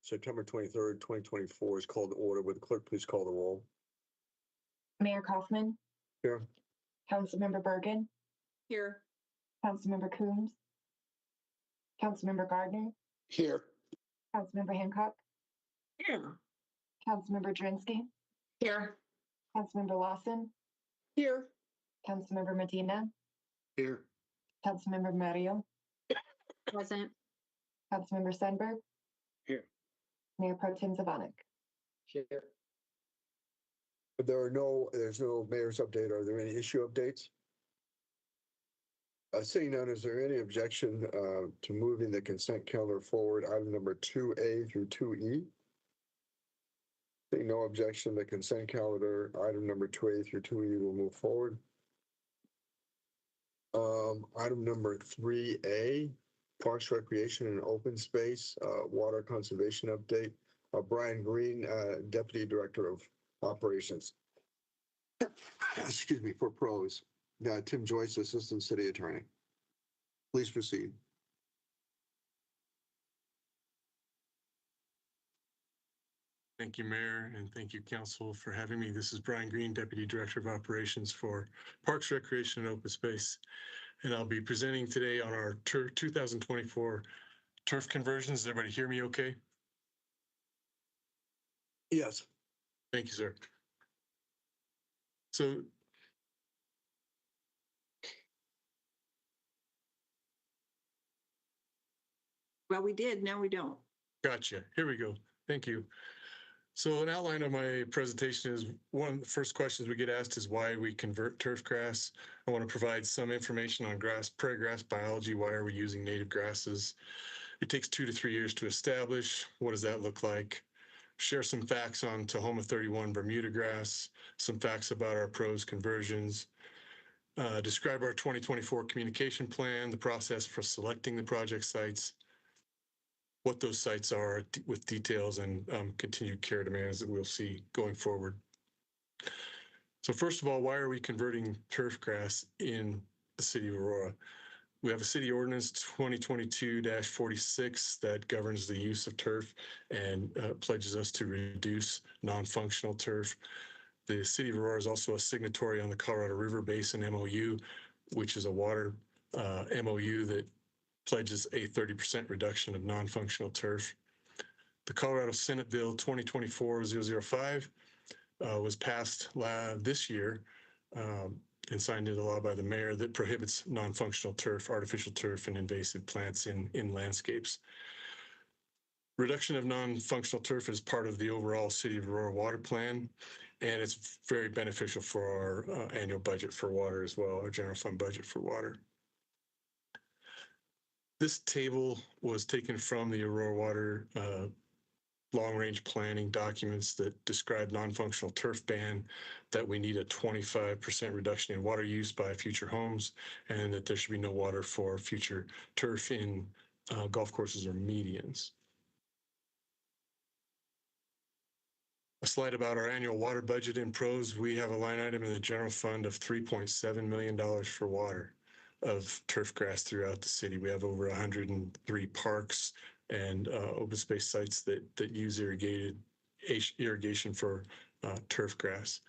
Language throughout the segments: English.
September 23rd, 2024 is called to order. Would the clerk please call the roll? Mayor Kaufman. Here. Councilmember Bergen. Here. Councilmember Coombs. Councilmember Gardner. Here. Councilmember Hancock. Here. Councilmember Drinsky. Here. Councilmember Lawson. Here. Councilmember Medina. Here. Councilmember Mario. Present. Councilmember Sundberg. Here. Mayor Pro Tem Zavanek. Here. There's no mayor's update. Are there any issue updates? Seeing none, is there any objection to moving the consent calendar forward, item number 2A through 2E? Seeing no objection, the consent calendar, item number 2A through 2E will move forward. Item number 3A, Parks, Recreation, and Open Space, Water Conservation Update. Brian Green, Deputy Director of Operations. Excuse me, for pros. Tim Joyce, Assistant City Attorney. Please proceed. Thank you, Mayor, and thank you, Council, for having me. This is Brian Green, Deputy Director of Operations for Parks, Recreation, and Open Space. And I'll be presenting today on our 2024 turf conversions. Does everybody hear me okay? Yes. Thank you, sir. So Well, we did, now we don't. gotcha. Here we go. Thank you. So an outline of my presentation is one of the first questions we get asked is why we convert turf grass. I want to provide some information on prairie grass biology. Why are we using native grasses? It takes 2 to 3 years to establish. What does that look like? Share some facts on Tahoma 31 Bermuda grass, some facts about our pros conversions, describe our 2024 communication plan, the process for selecting the project sites, what those sites are with details and continued care demands that we'll see going forward. So first of all, why are we converting turf grass in the city of Aurora? We have a city ordinance 2022-46 that governs the use of turf and pledges us to reduce non-functional turf. The city of Aurora is also a signatory on the Colorado River Basin MOU, which is a water MOU that pledges a 30% reduction of non-functional turf. The Colorado Senate Bill 2024-005 was passed this year and signed into law by the mayor that prohibits non-functional turf, artificial turf, and invasive plants in landscapes. Reduction of non-functional turf is part of the overall City of Aurora water plan, and it's very beneficial for our annual budget for water as well, our general fund budget for water. This table was taken from the Aurora Water long-range planning documents that describe non-functional turf ban, that we need a 25% reduction in water use by future homes, and that there should be no water for future turf in golf courses or medians. A slide about our annual water budget in pros. We have a line item in the general fund of $3.7 million for water of turf grass throughout the city. We have over 103 parks and open space sites that use irrigation for turf grass.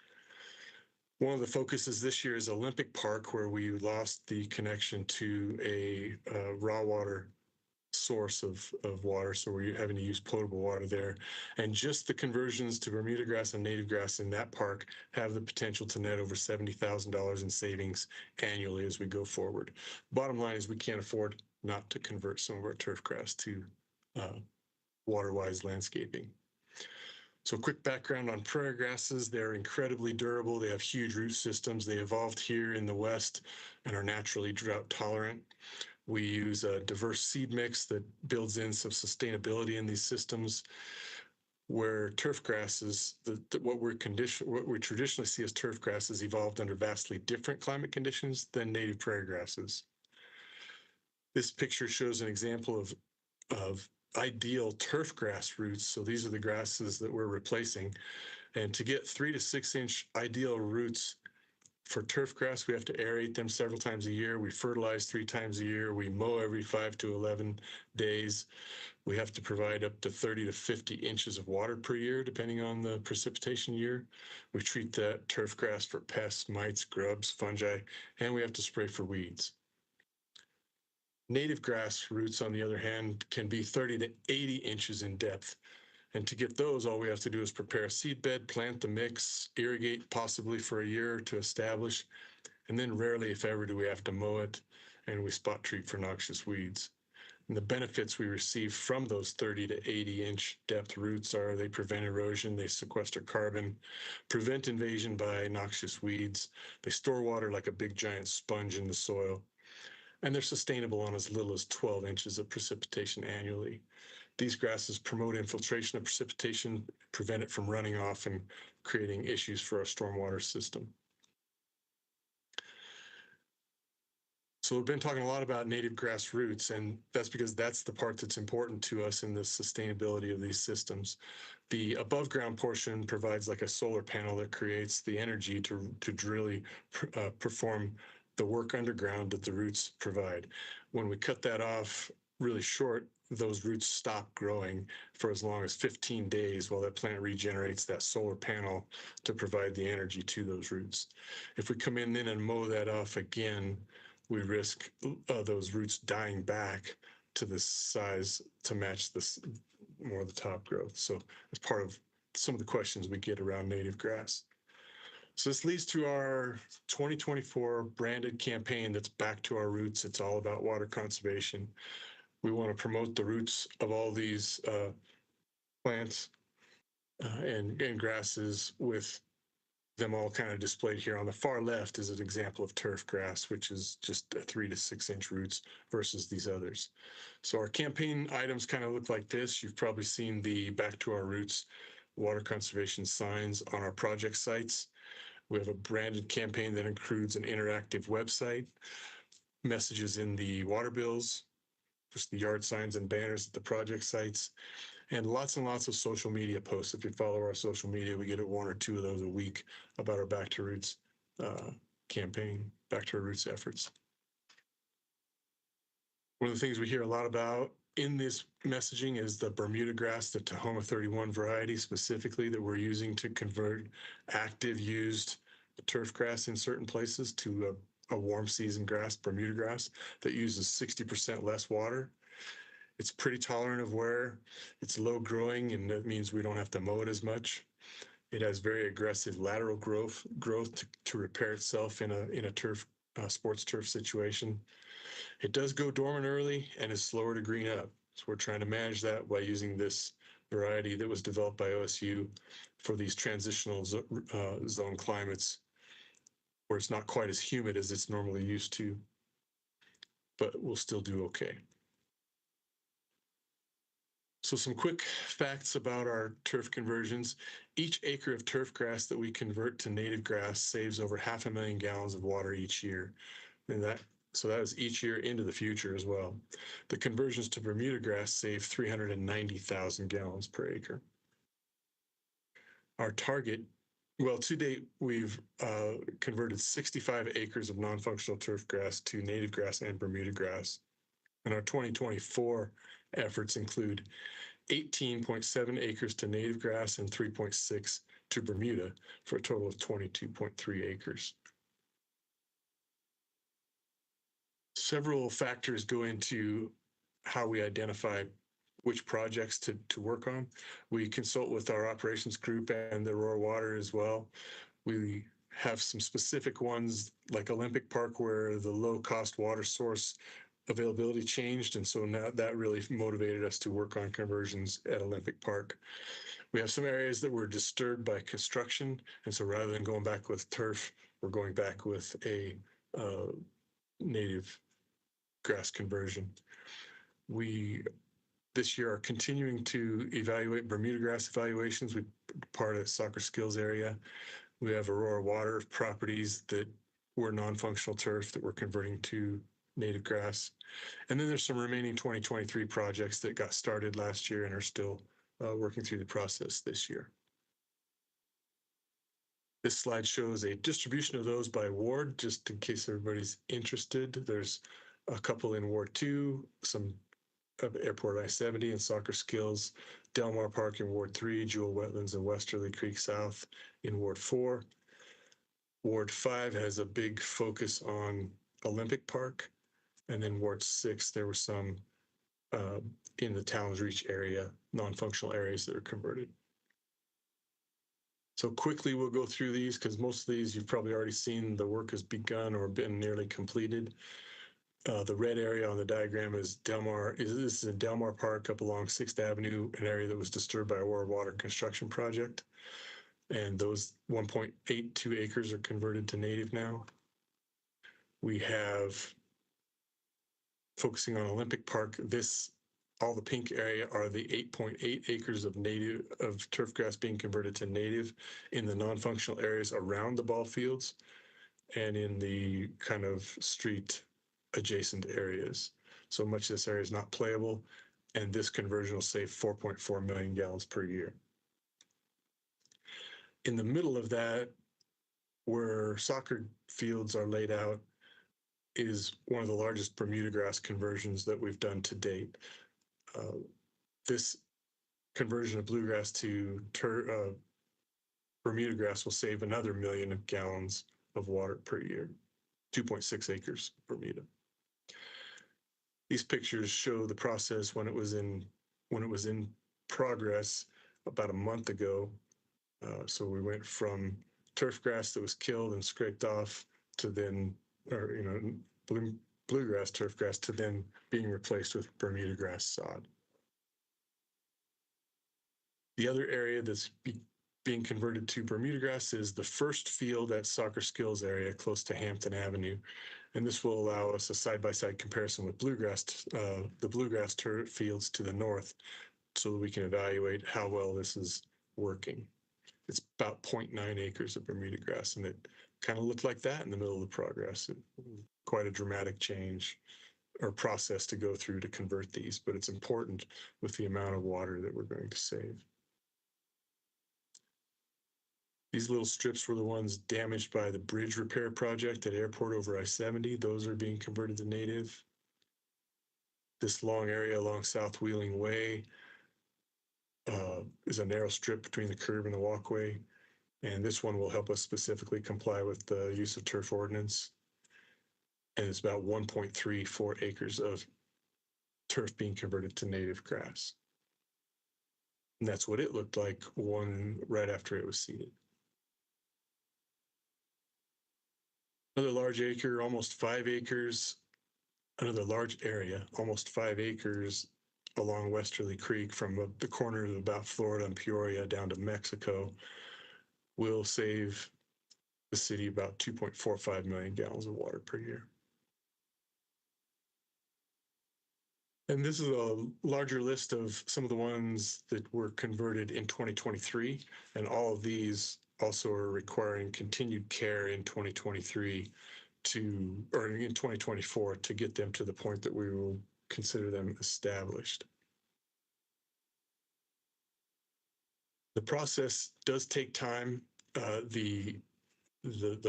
One of the focuses this year is Olympic Park, where we lost the connection to a raw water source of water, so we're having to use potable water there. And just the conversions to Bermuda grass and native grass in that park have the potential to net over $70,000 in savings annually as we go forward. Bottom line is we can't afford not to convert some of our turf grass to water-wise landscaping. So quick background on prairie grasses. They're incredibly durable. They have huge root systems. They evolved here in the West and are naturally drought tolerant. We use a diverse seed mix that builds in some sustainability in these systems, where turf grasses, what we traditionally see as turf grasses, evolved under vastly different climate conditions than native prairie grasses. This picture shows an example of ideal turf grass roots. So these are the grasses that we're replacing. And to get 3 to 6 inch ideal roots For turf grass, we have to aerate them several times a year. We fertilize 3 times a year. We mow every 5 to 11 days. We have to provide up to 30 to 50 inches of water per year, depending on the precipitation year. We treat that turf grass for pests, mites, grubs, fungi, and we have to spray for weeds. Native grass roots, on the other hand, can be 30 to 80 inches in depth. And to get those, all we have to do is prepare a seed bed, plant the mix, irrigate possibly for a year to establish, and then rarely, if ever, do we have to mow it, and we spot treat for noxious weeds. And the benefits we receive from those 30 to 80-inch depth roots are they prevent erosion, they sequester carbon, prevent invasion by noxious weeds, they store water like a big giant sponge in the soil, and they're sustainable on as little as 12 inches of precipitation annually. These grasses promote infiltration of precipitation, prevent it from running off and creating issues for our stormwater system. So we've been talking a lot about native grass roots, and that's because that's the part that's important to us in the sustainability of these systems. The above ground portion provides like a solar panel that creates the energy to really perform the work underground that the roots provide. When we cut that off really short, those roots stop growing for as long as 15 days while that plant regenerates that solar panel to provide the energy to those roots. If we come in then and mow that off again, we risk those roots dying back to the size to match this more of the top growth. So it's part of some of the questions we get around native grass. So this leads to our 2024 branded campaign that's back to our roots. It's all about water conservation. We want to promote the roots of all these plants and grasses, with them all kind of displayed here. On the far left is an example of turf grass, which is just 3 to 6 inch roots versus these others. So our campaign items kind of look like this. You've probably seen the Back to Our Roots water conservation signs on our project sites. We have a branded campaign that includes an interactive website, messages in the water bills, just the yard signs and banners at the project sites, and lots of social media posts. If you follow our social media, we get 1 or 2 of those a week about our Back to Roots campaign, Back to Our Roots efforts. One of the things we hear a lot about in this messaging is the Bermuda grass, the Tahoma 31 variety specifically, that we're using to convert active used turf grass in certain places to a warm season grass, Bermuda grass, that uses 60% less water. It's pretty tolerant of wear. It's low growing, and that means we don't have to mow it as much. It has very aggressive lateral growth to repair itself in a turf sports turf situation. It does go dormant early and is slower to green up. So we're trying to manage that by using this variety that was developed by OSU for these transitional zone climates where it's not quite as humid as it's normally used to, but we'll still do okay. So some quick facts about our turf conversions. Each acre of turf grass that we convert to native grass saves over 500,000 gallons of water each year. And that is each year into the future as well. The conversions to Bermuda grass save 390,000 gallons per acre. Our target, well, to date, we've converted 65 acres of non-functional turf grass to native grass and Bermuda grass. And our 2024 efforts include 18.7 acres to native grass and 3.6 to Bermuda, for a total of 22.3 acres. Several factors go into how we identify which projects to work on. We consult with our operations group and the Aurora Water as well. We have some specific ones like Olympic Park, where the low-cost water source availability changed, and so now that really motivated us to work on conversions at Olympic Park. We have some areas that were disturbed by construction, and so rather than going back with turf, we're going back with a native grass conversion. We this year are continuing to evaluate Bermuda grass evaluations. We part of soccer skills area. We have Aurora Water properties that were non-functional turf that we're converting to native grass. And then there's some remaining 2023 projects that got started last year and are still working through the process this year. This slide shows a distribution of those by ward, just in case everybody's interested. There's a couple in Ward 2, some of Airport I-70 and Soccer Skills, Delmar Park in Ward 3, Jewel Wetlands and Westerly Creek South in Ward 4. Ward 5 has a big focus on Olympic Park. And then Ward 6, there were some in the Towns Reach area, non-functional areas that are converted. So quickly we'll go through these because most of these you've probably already seen the work has begun or been nearly completed. The red area on the diagram is Delmar. This is in Delmar Park up along 6th Avenue, an area that was disturbed by Aurora Water Construction Project. And those 1.82 acres are converted to native now. We have, focusing on Olympic Park, all the pink area are the 8.8 acres of turf grass being converted to native in the non-functional areas around the ball fields and in the kind of street adjacent areas. So much of this area is not playable, and this conversion will save 4.4 million gallons per year. In the middle of that, where soccer fields are laid out, is one of the largest Bermuda grass conversions that we've done to date. This conversion of bluegrass to Bermuda grass will save another 1 million gallons of water per year, 2.6 acres Bermuda. These pictures show the process when it was in progress about a month ago. So we went from turf grass that was killed and scraped off to then, bluegrass turf grass to then being replaced with Bermuda grass sod. The other area that's being converted to Bermuda grass is the first field at Soccer Skills area close to Hampton Avenue. And this will allow us a side-by-side comparison with the bluegrass turf fields to the north so that we can evaluate how well this is working. It's about 0.9 acres of Bermuda grass, and it kind of looked like that in the middle of the progress. Quite a dramatic change or process to go through to convert these, but it's important with the amount of water that we're going to save. These little strips were the ones damaged by the bridge repair project at Airport over I-70. Those are being converted to native. This long area along South Wheeling Way is a narrow strip between the curb and the walkway. And this one will help us specifically comply with the use of turf ordinance. And it's about 1.34 acres of turf being converted to native grass. And that's what it looked like right after it was seeded. Another large area, almost 5 acres along Westerly Creek from the corner of about Florida and Peoria down to Mexico will save the city about 2.45 million gallons of water per year. And this is a larger list of some of the ones that were converted in 2023, and all of these also are requiring continued care in 2023 or in 2024 to get them to the point that we will consider them established. The process does take time. The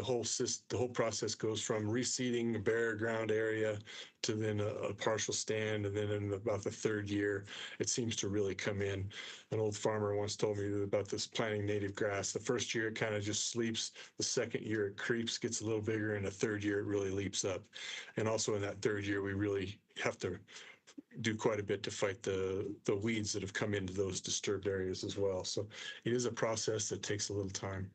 whole process goes from reseeding a bare ground area to then a partial stand, and then in about the 3rd year, it seems to really come in. An old farmer once told me about this planting native grass. The first year it kind of just sleeps. The 2nd year it creeps, gets a little bigger, and the 3rd year it really leaps up. And also in that 3rd year, we really have to do quite a bit to fight the weeds that have come into those disturbed areas as well. So it is a process that takes a little time.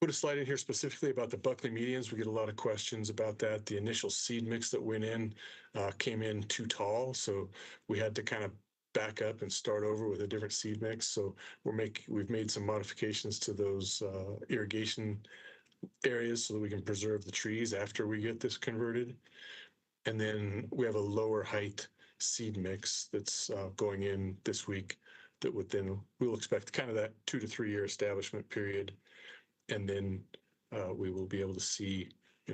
Put a slide in here specifically about the Buckley medians. We get a lot of questions about that. The initial seed mix that went in came in too tall, so we had to kind of back up and start over with a different seed mix. So we've made some modifications to those irrigation areas so that we can preserve the trees after we get this converted. And then we have a lower height seed mix that's going in this week that we'll expect kind of that 2 to 3 year establishment period. And then we will be able to see,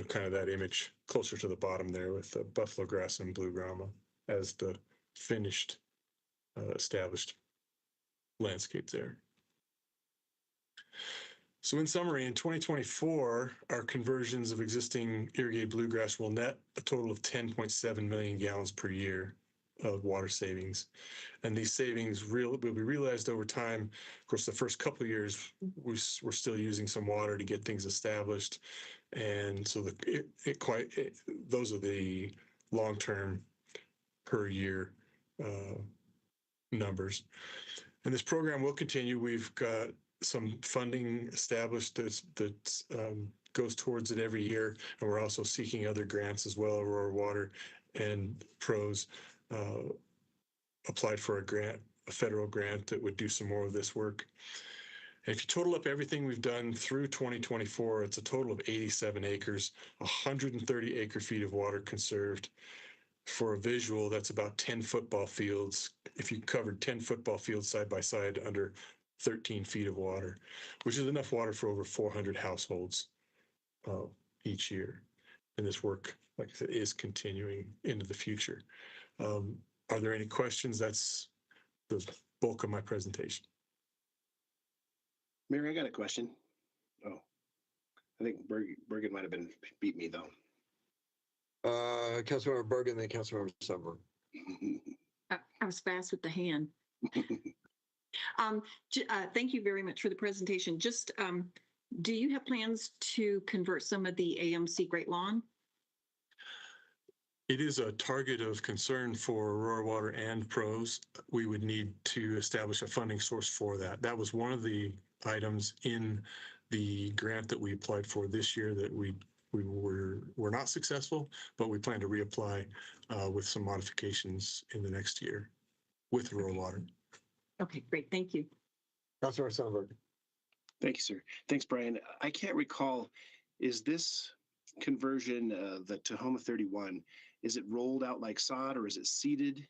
kind of that image closer to the bottom there with the buffalo grass and blue grama as the finished, established landscape there. So in summary, in 2024, our conversions of existing irrigated bluegrass will net a total of 10.7 million gallons per year of water savings. And these savings will be realized over time. Of course, the first couple of years, we're still using some water to get things established. And so those are the long-term per year numbers. And this program will continue. We've got some funding established that goes towards it every year. And we're also seeking other grants as well. Aurora Water and PROS applied for a federal grant that would do some more of this work. And if you total up everything we've done through 2024, it's a total of 87 acres, 130 acre feet of water conserved. For a visual, that's about 10 football fields. If you covered 10 football fields side by side under 13 feet of water, which is enough water for over 400 households each year. And this work, like I said, is continuing into the future. Are there any questions? That's the bulk of my presentation. Mayor, I got a question. Oh, I think Bergen might have beat me though. Councilmember Bergen, then Councilmember Summer. I was fast with the hand. Thank you very much for the presentation. Just, do you have plans to convert some of the AMC Great Lawn? It is a target of concern for Aurora Water and PROS. We would need to establish a funding source for that. That was one of the items in the grant that we applied for this year that we were not successful, but we plan to reapply with some modifications in the next year with Aurora Water. Okay, great. Thank you. Councilmember Summer. Thank you, sir. Thanks, Brian. I can't recall, is this conversion, the Tahoma 31, is it rolled out like sod or is it seeded?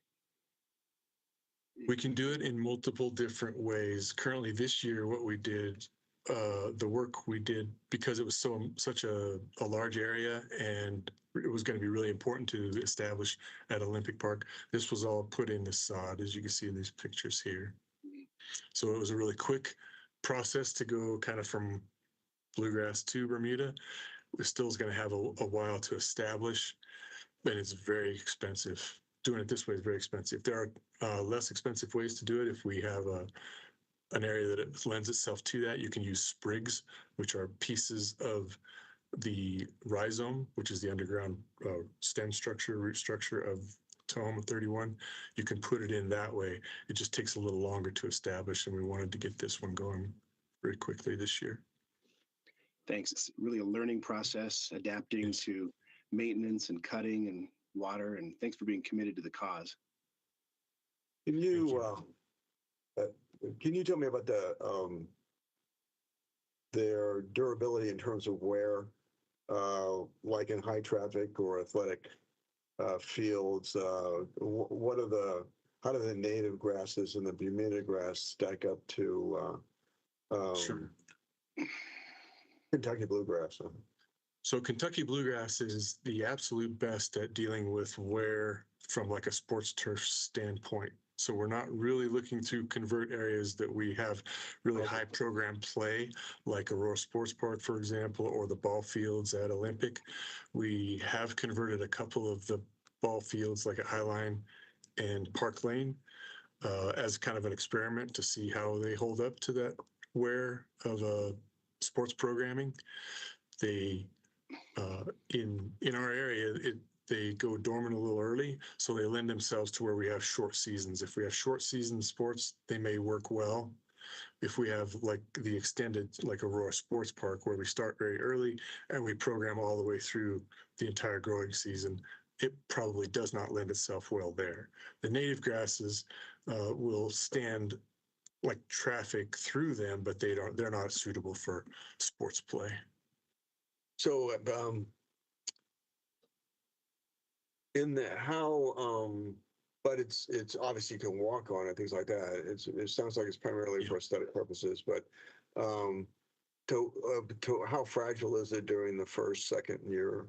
We can do it in multiple different ways. Currently this year, what we did, the work we did, because it was such a large area and it was going to be really important to establish at Olympic Park, this was all put in the sod, as you can see in these pictures here. So it was a really quick process to go kind of from bluegrass to Bermuda. It still is going to have a while to establish, and it's very expensive. Doing it this way is very expensive. There are less expensive ways to do it. If we have an area that it lends itself to that, you can use sprigs, which are pieces of the rhizome, which is the underground stem structure, root structure of Tahoma 31. You can put it in that way. It just takes a little longer to establish, and we wanted to get this one going very quickly this year. Thanks. It's really a learning process, adapting to maintenance and cutting and water, and thanks for being committed to the cause. Can you tell me about their durability in terms of wear, like in high traffic or athletic fields? How do the native grasses and the Bermuda grass stack up to Sure. Kentucky bluegrass? So Kentucky bluegrass is the absolute best at dealing with wear from like a sports turf standpoint. So we're not really looking to convert areas that we have really high program play, like Aurora Sports Park, for example, or the ball fields at Olympic. We have converted a couple of the ball fields like at Highline and Park Lane as kind of an experiment to see how they hold up to that wear of sports programming. They in our area, they go dormant a little early, so they lend themselves to where we have short seasons. If we have short season sports, they may work well. If we have like the extended, like Aurora Sports Park, where we start very early and we program all the way through the entire growing season, it probably does not lend itself well there. The native grasses will stand like traffic through them, but they're not suitable for sports play. So, but it's obviously you can walk on it, things like that. It sounds like it's primarily for aesthetic purposes, but to how fragile is it during the first, second year?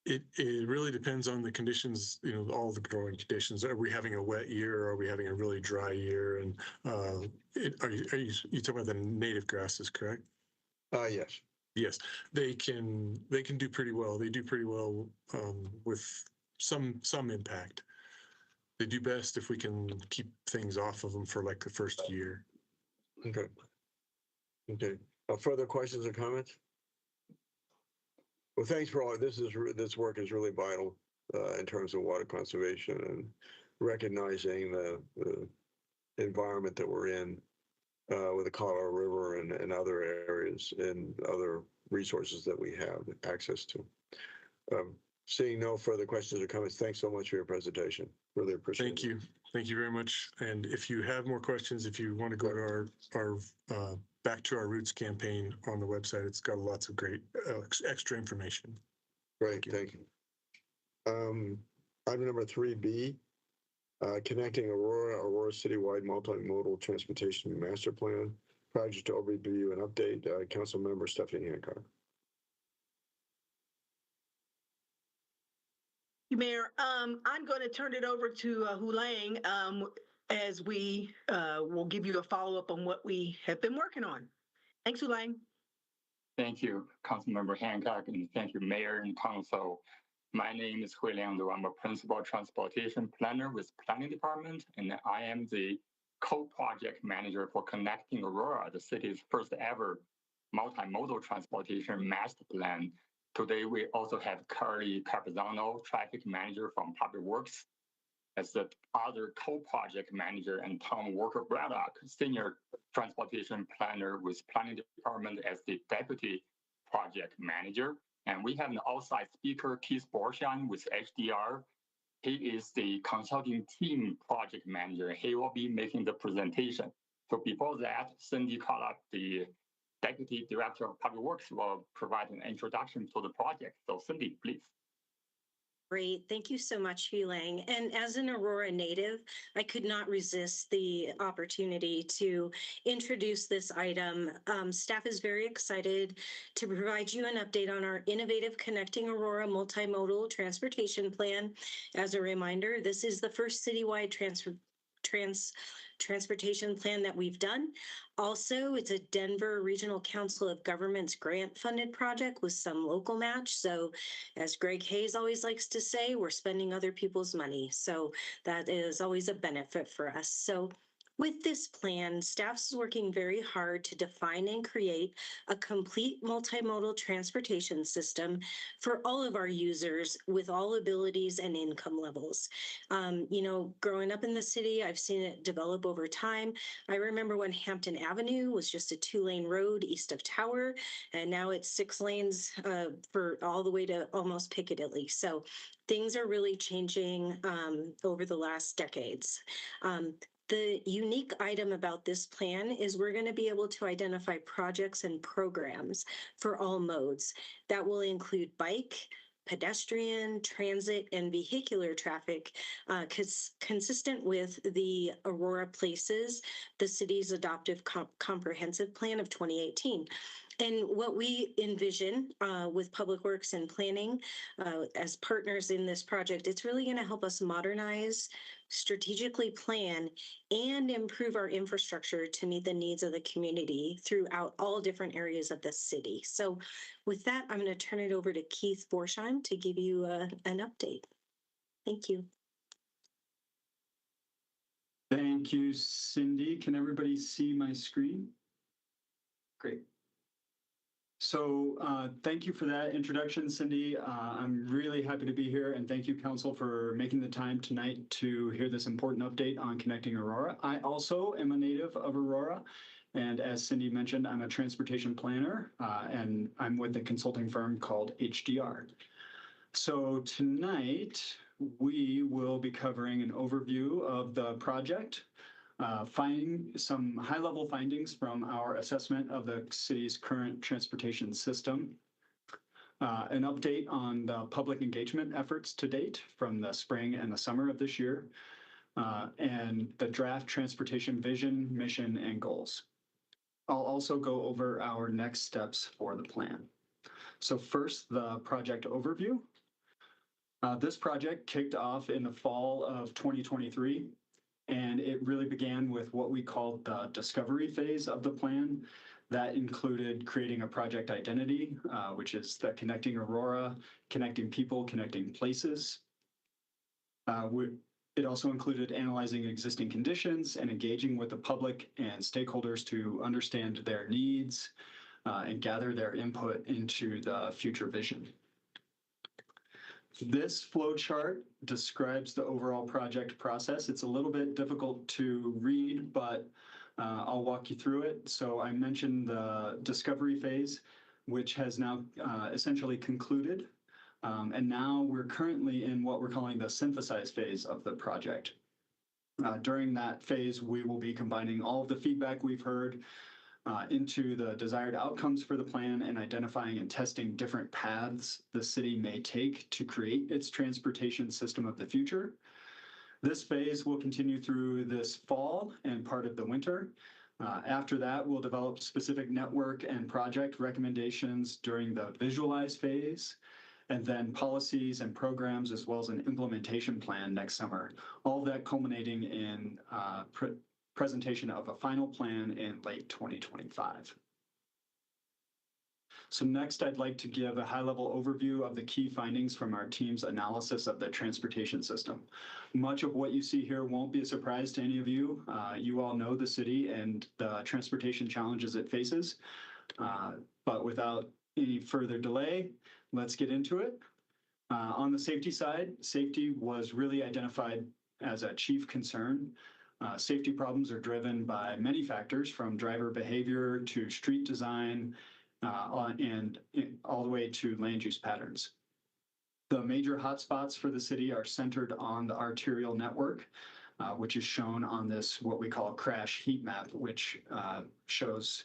It really depends on the conditions, all the growing conditions. Are we having a wet year or are we having a really dry year? And you talking about the native grasses, correct? Yes. Yes, they can do pretty well. They do pretty well with some impact. They do best if we can keep things off of them for like the first year. Okay. Okay. Further questions or comments? Well, thanks for all. This work is really vital in terms of water conservation and recognizing the environment that we're in with the Colorado River and other areas and other resources that we have access to. Seeing no further questions or comments, thanks so much for your presentation. Really appreciate it. Thank you. Thank you very much. And if you have more questions, if you want to go to our Back to Our Roots campaign on the website, it's got lots of great extra information. Great, thank you. Item number 3B, connecting Aurora citywide multimodal transportation master plan. Project overview and update. Council member Stephanie Hancock. Mayor, I'm going to turn it over to Hulang as we will give you a follow-up on what we have been working on. Thanks, Hulang. Thank you, Councilmember Hancock, and thank you, Mayor and Council. My name is Hui Liang. I'm a principal transportation planner with Planning Department, and I am the co-project manager for Connecting Aurora, the city's first ever multimodal transportation master plan. Today, we also have Carly Capizano, traffic manager from Public Works, as the other co-project manager, and Tom Walker-Braddock, senior transportation planner with Planning Department as the deputy project manager. And we have an outside speaker, Keith Borshan with HDR. He is the consulting team project manager. He will be making the presentation. So before that, Cindy called up the Deputy Director of Public Works will provide an introduction to the project. So Cindy, please. Great. Thank you so much, Hulang. And as an Aurora native, I could not resist the opportunity to introduce this item. Staff is very excited to provide you an update on our innovative Connecting Aurora multimodal transportation plan. As a reminder, this is the first citywide transportation plan that we've done. Also, it's a Denver Regional Council of Governments grant funded project with some local match. So as Greg Hayes always likes to say, we're spending other people's money. So that is always a benefit for us. So with this plan, staff is working very hard to define and create a complete multimodal transportation system for all of our users with all abilities and income levels. Growing up in the city, I've seen it develop over time. I remember when Hampton Avenue was just a 2-lane road east of Tower, and now it's 6 lanes for all the way to almost Piccadilly. So things are really changing over the last decades. The unique item about this plan is we're going to be able to identify projects and programs for all modes. That will include bike, pedestrian, transit, and vehicular traffic, consistent with the Aurora Places, the city's adoptive comprehensive plan of 2018. And what we envision with Public Works and Planning as partners in this project, it's really going to help us modernize, strategically plan, and improve our infrastructure to meet the needs of the community throughout all different areas of the city. So with that, I'm going to turn it over to Keith Borsheim to give you an update. Thank you. Thank you, Cindy. Can everybody see my screen? Great. So thank you for that introduction, Cindy. I'm really happy to be here, and thank you, Council, for making the time tonight to hear this important update on Connecting Aurora. I also am a native of Aurora, and as Cindy mentioned, I'm a transportation planner, and I'm with a consulting firm called HDR. So tonight, we will be covering an overview of the project, finding some high-level findings from our assessment of the city's current transportation system, an update on the public engagement efforts to date from the spring and the summer of this year, and the draft transportation vision, mission, and goals. I'll also go over our next steps for the plan. So first, the project overview. This project kicked off in the fall of 2023, and it really began with what we called the discovery phase of the plan. That included creating a project identity, which is the connecting Aurora, connecting people, connecting places. It also included analyzing existing conditions and engaging with the public and stakeholders to understand their needs and gather their input into the future vision. This flow chart describes the overall project process. It's a little bit difficult to read, but I'll walk you through it. So I mentioned the discovery phase, which has now essentially concluded. And now we're currently in what we're calling the synthesize phase of the project. During that phase, we will be combining all of the feedback we've heard into the desired outcomes for the plan and identifying and testing different paths the city may take to create its transportation system of the future. This phase will continue through this fall and part of the winter. After that, we'll develop specific network and project recommendations during the visualize phase, and then policies and programs, as well as an implementation plan next summer. All of that culminating in presentation of a final plan in late 2025. So next, I'd like to give a high-level overview of the key findings from our team's analysis of the transportation system. Much of what you see here won't be a surprise to any of you. You all know the city and the transportation challenges it faces. But without any further delay, let's get into it. On the safety side, safety was really identified as a chief concern. Safety problems are driven by many factors, from driver behavior to street design, and all the way to land use patterns. The major hotspots for the city are centered on the arterial network, which is shown on this, what we call crash heat map, which shows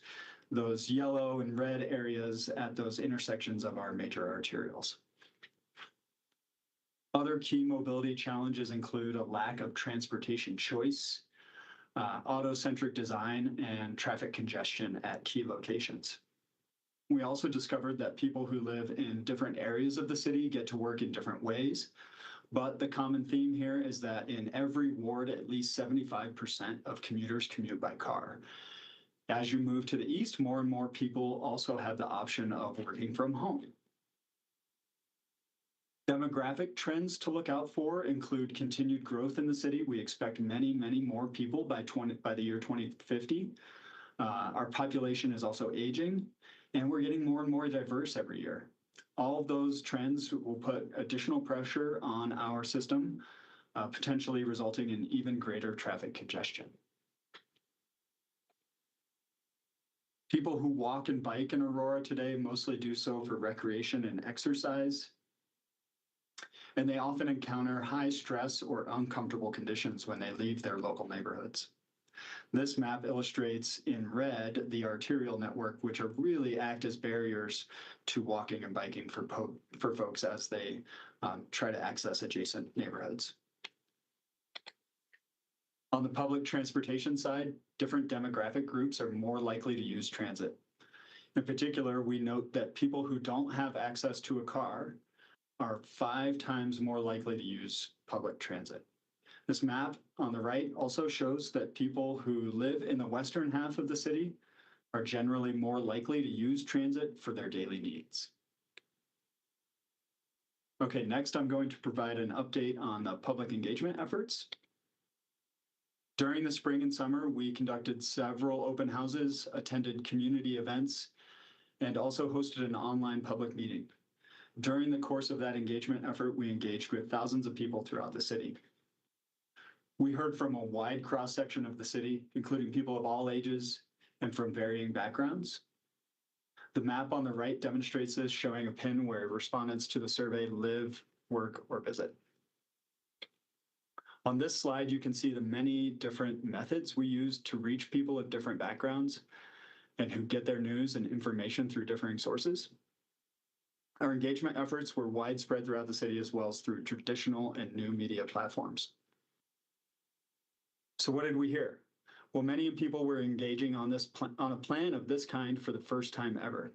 those yellow and red areas at those intersections of our major arterials. Other key mobility challenges include a lack of transportation choice, auto-centric design, and traffic congestion at key locations. We also discovered that people who live in different areas of the city get to work in different ways, but the common theme here is that in every ward, at least 75% of commuters commute by car. As you move to the east, more and more people also have the option of working from home. Demographic trends to look out for include continued growth in the city. We expect many, many more people by the year 2050. Our population is also aging, and we're getting more and more diverse every year. All of those trends will put additional pressure on our system, potentially resulting in even greater traffic congestion. People who walk and bike in Aurora today mostly do so for recreation and exercise, and they often encounter high stress or uncomfortable conditions when they leave their local neighborhoods. This map illustrates in red the arterial network, which are really act as barriers to walking and biking for folks as they try to access adjacent neighborhoods. On the public transportation side, different demographic groups are more likely to use transit. In particular, we note that people who don't have access to a car are 5 times more likely to use public transit. This map on the right also shows that people who live in the western half of the city are generally more likely to use transit for their daily needs. Okay, next I'm going to provide an update on the public engagement efforts. During the spring and summer, we conducted several open houses, attended community events, and also hosted an online public meeting. During the course of that engagement effort, we engaged with thousands of people throughout the city. We heard from a wide cross-section of the city, including people of all ages and from varying backgrounds. The map on the right demonstrates this, showing a pin where respondents to the survey live, work, or visit. On this slide, you can see the many different methods we use to reach people of different backgrounds and who get their news and information through differing sources. Our engagement efforts were widespread throughout the city, as well as through traditional and new media platforms. So what did we hear? Well, many people were engaging on a plan of this kind for the first time ever.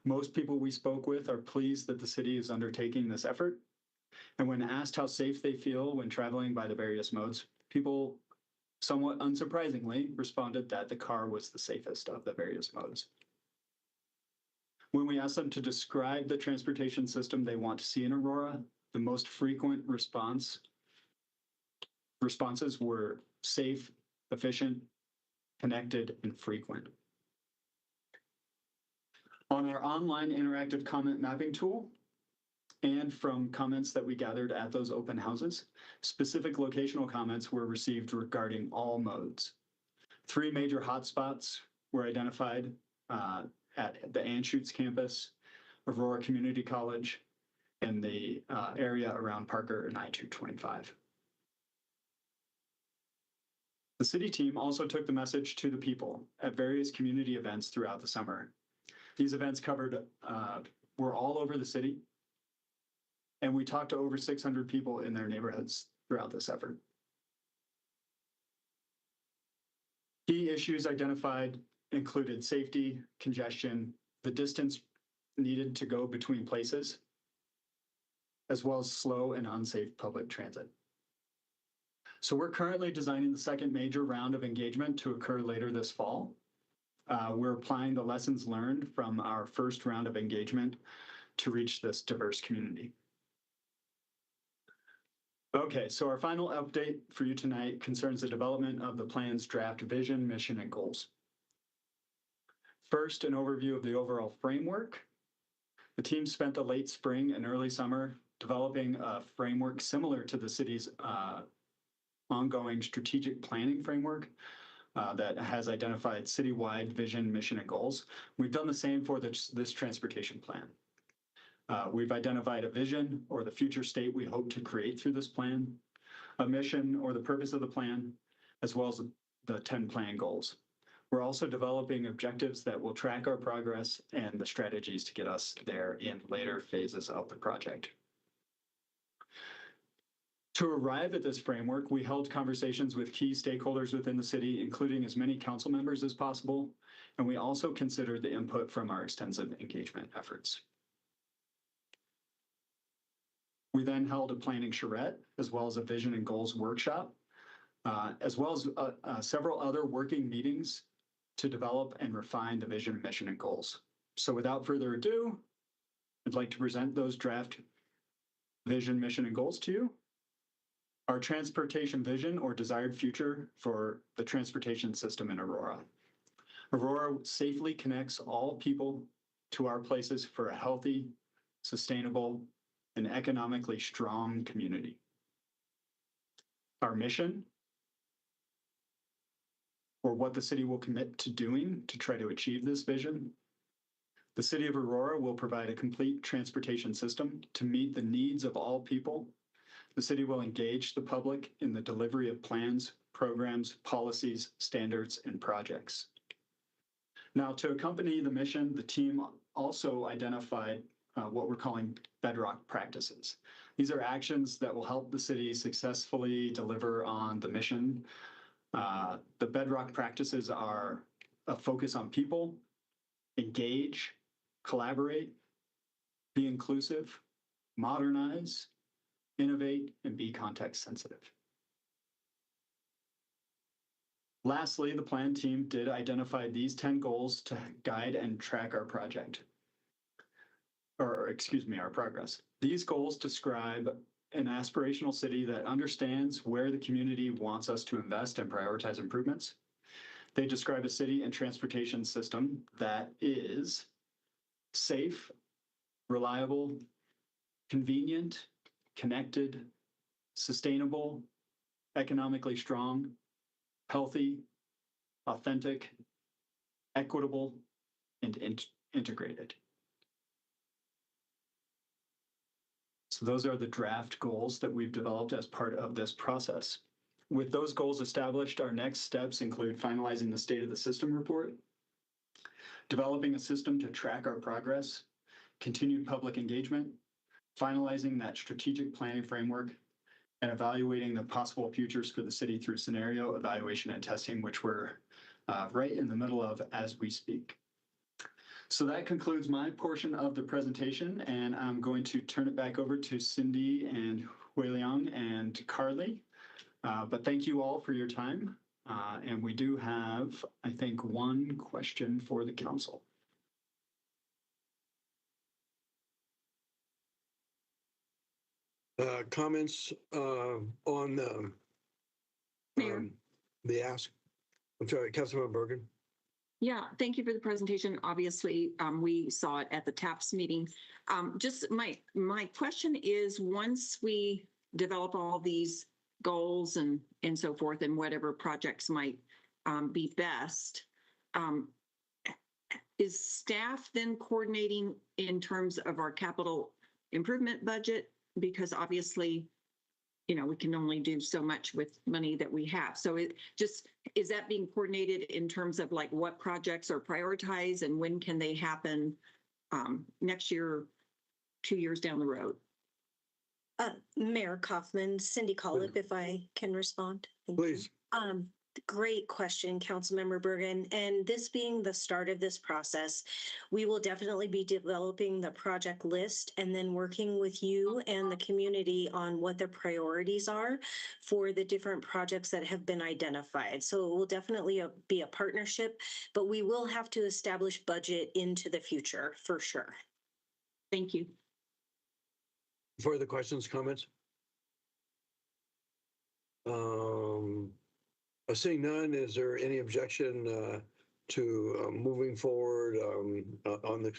Most people we spoke with are pleased that the city is undertaking this effort. And when asked how safe they feel when traveling by the various modes, people somewhat unsurprisingly responded that the car was the safest of the various modes. When we asked them to describe the transportation system they want to see in Aurora, the most frequent responses were safe, efficient, connected, and frequent. On our online interactive comment mapping tool, and from comments that we gathered at those open houses, specific locational comments were received regarding all modes. 3 major hotspots were identified at the Anschutz campus, Aurora Community College, and the area around Parker and I-225. The city team also took the message to the people at various community events throughout the summer. These events were all over the city, and we talked to over 600 people in their neighborhoods throughout this effort. Key issues identified included safety, congestion, the distance needed to go between places, as well as slow and unsafe public transit. So we're currently designing the second major round of engagement to occur later this fall. We're applying the lessons learned from our first round of engagement to reach this diverse community. Okay, so our final update for you tonight concerns the development of the plan's draft vision, mission, and goals. First, an overview of the overall framework. The team spent the late spring and early summer developing a framework similar to the city's ongoing strategic planning framework that has identified citywide vision, mission, and goals. We've done the same for this transportation plan. We've identified a vision or the future state we hope to create through this plan, a mission or the purpose of the plan, as well as the 10 plan goals. We're also developing objectives that will track our progress and the strategies to get us there in later phases of the project. To arrive at this framework, we held conversations with key stakeholders within the city, including as many council members as possible, and we also considered the input from our extensive engagement efforts. We then held a planning charrette, as well as a vision and goals workshop, as well as several other working meetings to develop and refine the vision, mission, and goals. So without further ado, I'd like to present those draft vision, mission, and goals to you. Our transportation vision or desired future for the transportation system in Aurora. Aurora safely connects all people to our places for a healthy, sustainable, and economically strong community. Our mission, or what the city will commit to doing to try to achieve this vision. The city of Aurora will provide a complete transportation system to meet the needs of all people. The city will engage the public in the delivery of plans, programs, policies, standards, and projects. Now, to accompany the mission, the team also identified what we're calling bedrock practices. These are actions that will help the city successfully deliver on the mission. The bedrock practices are a focus on people, engage, collaborate, be inclusive, modernize, innovate, and be context sensitive. Lastly, the plan team did identify these 10 goals to guide and track our project. Our progress. These goals describe an aspirational city that understands where the community wants us to invest and prioritize improvements. They describe a city and transportation system that is safe, reliable, convenient, connected, sustainable, economically strong, healthy, authentic, equitable, and integrated. So those are the draft goals that we've developed as part of this process. With those goals established, our next steps include finalizing the state of the system report, developing a system to track our progress, continued public engagement, finalizing that strategic planning framework, and evaluating the possible futures for the city through scenario evaluation and testing, which we're right in the middle of as we speak. So that concludes my portion of the presentation, and I'm going to turn it back over to Cindy and Huiliang and Carly. But thank you all for your time. And we do have, I think, one question for the council. Comments on Mayor. the ask? I'm sorry, Councilmember Bergen. Yeah, thank you for the presentation. Obviously, we saw it at the TAPS meeting. Just my question is, once we develop all these goals and so forth, and whatever projects might be best, is staff then coordinating in terms of our capital improvement budget? Because obviously, you know, we can only do so much with money that we have. So it just, is that being coordinated in terms of like what projects are prioritized and when can they happen next year, 2 years down the road? Mayor Kaufman, Cindy Collip, if I can respond. Thank you. Please. Great question, Councilmember Bergen. And this being the start of this process, we will definitely be developing the project list and then working with you and the community on what the priorities are for the different projects that have been identified. So it will definitely be a partnership, but we will have to establish budget into the future for sure. Thank you. Further questions, comments? Seeing none, is there any objection to moving forward on the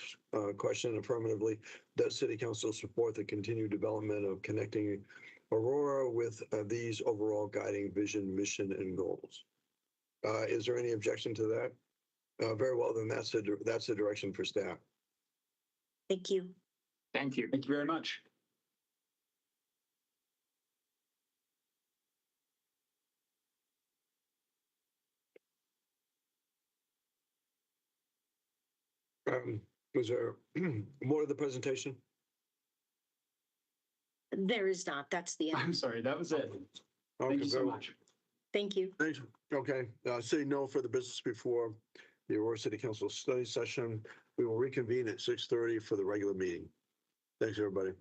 question affirmatively? Does City Council support the continued development of connecting Aurora with these overall guiding vision, mission, and goals? Is there any objection to that? Very well, then that's the direction for staff. Thank you. Thank you. Thank you very much. Was there more of the presentation? There is not. That's the end. I'm sorry, that was it. Okay, Thank you so very much. Thank you. Thanks. Okay, seeing no further business before the Aurora City Council study session, we will reconvene at 6:30 for the regular meeting. Thanks, everybody.